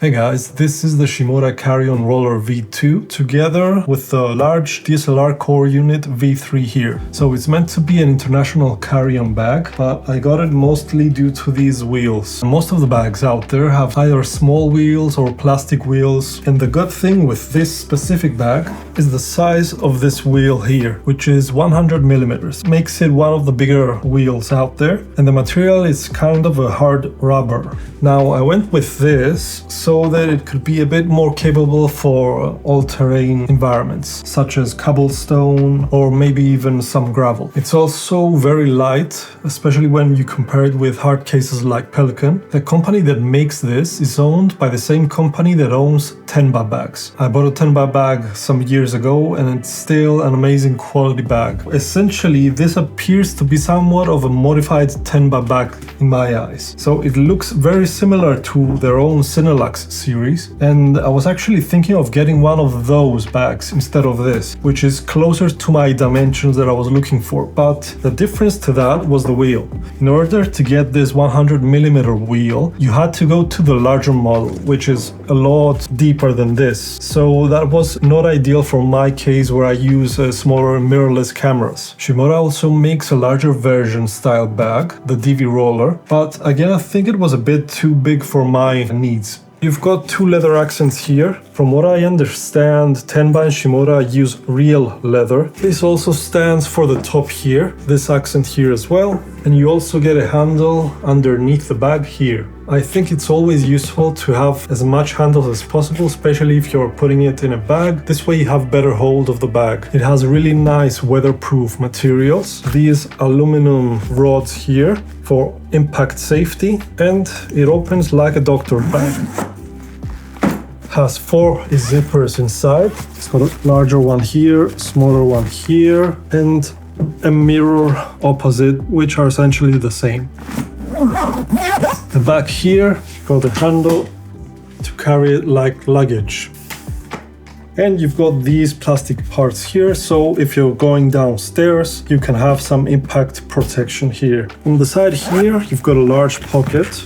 Hey guys, this is the Shimoda Carry-On Roller V2 together with the large DSLR Core Unit V3 here. So it's meant to be an international carry-on bag, but I got it mostly due to these wheels. Most of the bags out there have either small wheels or plastic wheels, and the good thing with this specific bag is the size of this wheel here, which is 100 millimeters. Makes it one of the bigger wheels out there, and the material is kind of a hard rubber. Now I went with this so that it could be a bit more capable for all-terrain environments, such as cobblestone or maybe even some gravel. It's also very light, especially when you compare it with hard cases like Pelican. The company that makes this is owned by the same company that owns Tenba bags. I bought a Tenba bag some years ago and it's still an amazing quality bag. Essentially, this appears to be somewhat of a modified Tenba bag in my eyes. So it looks very similar to their own Cinelux series, and I was actually thinking of getting one of those bags instead of this, which is closer to my dimensions that I was looking for. But the difference to that was the wheel. In order to get this 100 millimeter wheel, you had to go to the larger model, which is a lot deeper than this. So that was not ideal for my case where I use smaller mirrorless cameras. Shimoda also makes a larger version style bag, the DV Roller, but again I think it was a bit too big for my needs. You've got two leather accents here. From what I understand, Tenba and Shimoda use real leather. This also stands for the top here, this accent here as well. And you also get a handle underneath the bag here. I think it's always useful to have as much handles as possible, especially if you're putting it in a bag. This way you have better hold of the bag. It has really nice weatherproof materials. These aluminum rods here for impact safety, and it opens like a doctor bag. Has 4 zippers inside. It's got a larger one here, smaller one here, and a mirror opposite, which are essentially the same. The back here got a handle to carry it like luggage. And you've got these plastic parts here, so if you're going downstairs, you can have some impact protection here. On the side here, you've got a large pocket.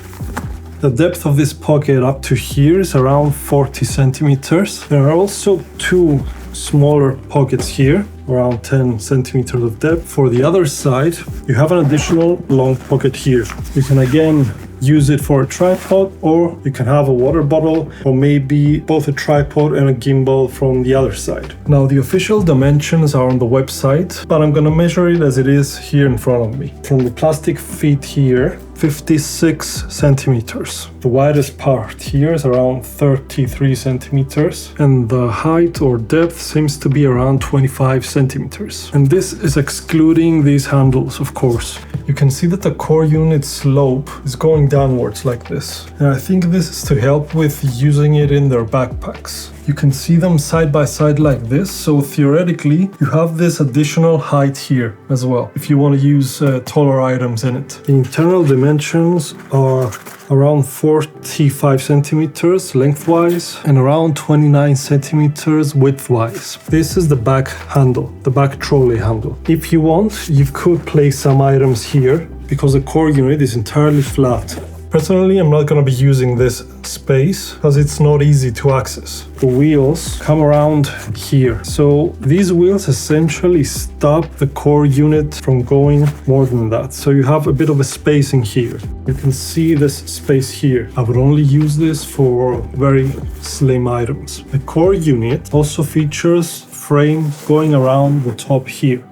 The depth of this pocket up to here is around 40 centimeters. There are also two smaller pockets here, around 10 centimeters of depth. For the other side, you have an additional long pocket here. You can again use it for a tripod, or you can have a water bottle, or maybe both a tripod and a gimbal from the other side. Now the official dimensions are on the website, but I'm gonna measure it as it is here in front of me. From the plastic feet here, 56 centimeters. The widest part here is around 33 centimeters, and the height or depth seems to be around 25 centimeters. And this is excluding these handles, of course. You can see that the core unit slope is going downwards like this. And I think this is to help with using it in their backpacks. You can see them side by side like this, so theoretically you have this additional height here as well, if you want to use taller items in it. The internal dimensions are around 45 centimeters lengthwise and around 29 centimeters widthwise. This is the back handle, the back trolley handle. If you want, you could place some items here because the core unit is entirely flat. Personally, I'm not going to be using this space because it's not easy to access. The wheels come around here. So these wheels essentially stop the core unit from going more than that. So you have a bit of a spacing here. You can see this space here. I would only use this for very slim items. The core unit also features frame going around the top here.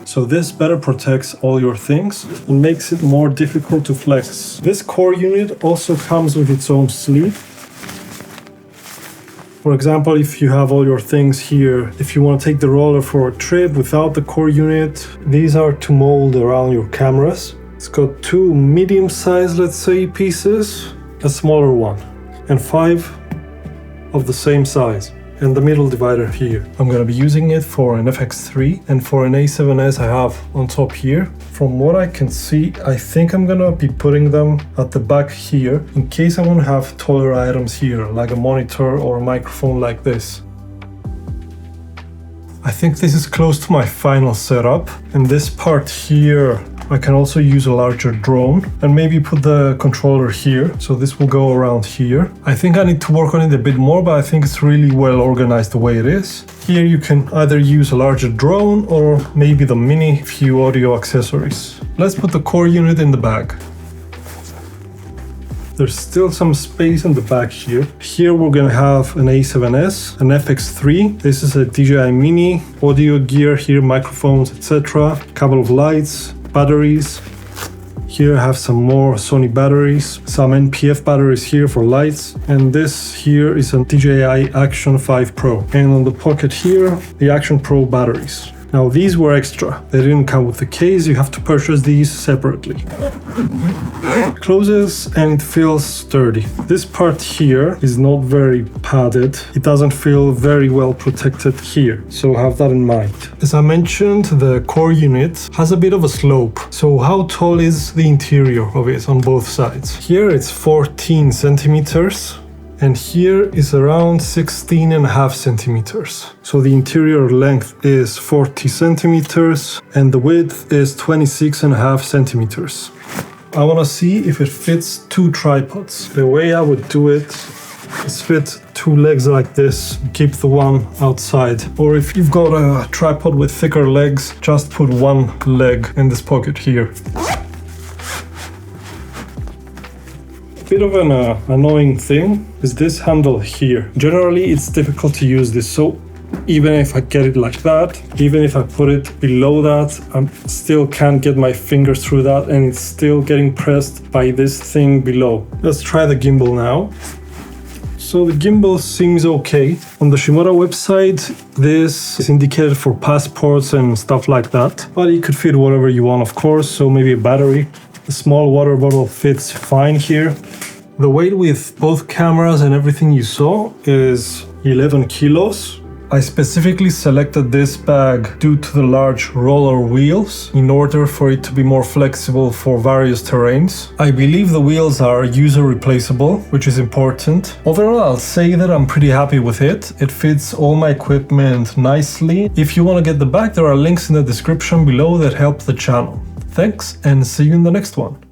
So this better protects all your things and makes it more difficult to flex. This core unit also comes with its own sleeve. For example, if you have all your things here, if you want to take the roller for a trip without the core unit, these are to mold around your cameras. It's got 2 medium-sized, let's say, pieces, a smaller one, and 5 of the same size. And the middle divider here. I'm going to be using it for an FX3 and for an A7S I have on top here. From what I can see, I think I'm going to be putting them at the back here in case I want to have taller items here, like a monitor or a microphone like this. I think this is close to my final setup, and this part here I can also use a larger drone and maybe put the controller here. So this will go around here. I think I need to work on it a bit more, but I think it's really well organized the way it is. Here you can either use a larger drone or maybe the mini few audio accessories. Let's put the core unit in the bag. There's still some space in the back here. Here we're gonna have an A7S, an FX3. This is a DJI Mini, audio gear here, microphones, etc. Couple of lights, batteries. Here I have some more Sony batteries, some NPF batteries here for lights. And this here is a DJI Action 5 Pro. And on the pocket here, the Action Pro batteries. Now these were extra. They didn't come with the case, you have to purchase these separately. It closes and it feels sturdy. This part here is not very padded. It doesn't feel very well protected here, so have that in mind. As I mentioned, the core unit has a bit of a slope. So how tall is the interior of it on both sides? Here it's 14 centimeters. And here is around 16.5 centimeters. So the interior length is 40 centimeters and the width is 26.5 centimeters. I want to see if it fits 2 tripods. The way I would do it is fit 2 legs like this, keep the one outside. Or if you've got a tripod with thicker legs, just put 1 leg in this pocket here. Bit of an annoying thing is this handle here. Generally it's difficult to use this, so even if I get it like that, even if I put it below that, I still can't get my fingers through that and it's still getting pressed by this thing below. Let's try the gimbal now. So the gimbal seems okay. On the Shimoda website, this is indicated for passports and stuff like that, but you could fit whatever you want, of course, so maybe a battery. The small water bottle fits fine here. The weight with both cameras and everything you saw is 11 kilos. I specifically selected this bag due to the large roller wheels in order for it to be more flexible for various terrains. I believe the wheels are user replaceable, which is important. Overall, I'll say that I'm pretty happy with it. It fits all my equipment nicely. If you want to get the bag, there are links in the description below that help the channel. Thanks and see you in the next one.